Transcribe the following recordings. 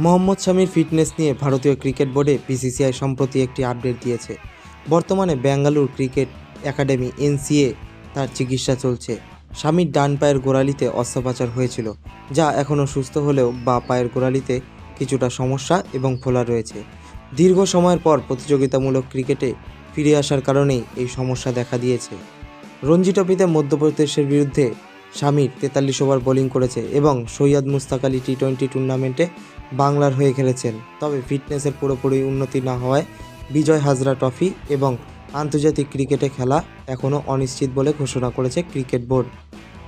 মোহাম্মদ শামির fitness নিয়ে ভারতীয় cricket বোর্ডে বিসিসিআই সম্প্রতি একটি আপডেট দিয়েছে। বর্তমানে বেঙ্গালুরু ক্রিকেট একাডেমি এনসিএ তার চিকিৎসা চলছে। শামির ডান পায়ের গোড়ালিতে অস্ত্রোপচার হয়েছিল, যা এখনও সুস্থ হলেও বাঁ পায়ের গোড়ালিতে কিছুটা সমস্যা এবং ফোলা রয়েছে। দীর্ঘ সময়ের পর প্রতিযোগিতামূলক ক্রিকেটে ফিরে আসার কারণেই এই সমস্যা দেখা দিয়েছে। রঞ্জি ট্রফিতে মধ্যপ্রদেশের বিরুদ্ধে শামির 43 ওভার বোলিং করেছে এবং সৈয়দ মুস্তাক আলী টি-20 টুর্নামেন্টে বাংলার হয়ে খেলেছেন। তবে ফিটনেসের পুরোপুরি উন্নতি না হওয়ায় বিজয় হাজরা ট্রফি এবং আন্তর্জাতিক ক্রিকেটে খেলা এখনও অনিশ্চিত বলে ঘোষণা করেছে ক্রিকেট বোর্ড।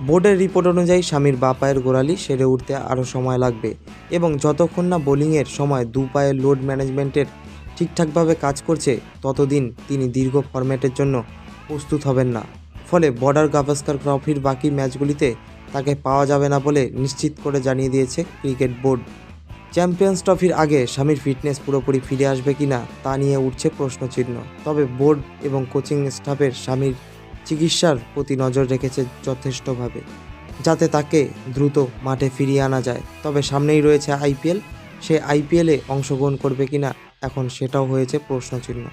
বোর্ডের রিপোর্ট অনুযায়ী শামির বাঁ পায়ের গোড়ালি সেরে উঠতে আরও সময় লাগবে এবং যতক্ষণ না বোলিংয়ের সময় দু পায়ের লোড ম্যানেজমেন্টের ঠিকঠাকভাবে কাজ করছে ততদিন তিনি দীর্ঘ ফরম্যাটের জন্য প্রস্তুত হবেন না। ফলে বর্ডার গাভাস্কার ট্রফির বাকি ম্যাচগুলিতে তাকে পাওয়া যাবে না বলে নিশ্চিত করে জানিয়ে দিয়েছে ক্রিকেট বোর্ড। চ্যাম্পিয়ন্স ট্রফির আগে শামির ফিটনেস পুরোপুরি ফিরে আসবে কিনা তা নিয়ে উঠছে প্রশ্নচিহ্ন। তবে বোর্ড এবং কোচিং স্টাফের শামির চিকিৎসার প্রতি নজর রেখেছে যথেষ্টভাবে, যাতে তাকে দ্রুত মাঠে ফিরিয়ে আনা যায়। তবে সামনেই রয়েছে আইপিএল, সে আইপিএলে অংশগ্রহণ করবে কিনা এখন সেটাও হয়েছে প্রশ্নচিহ্ন।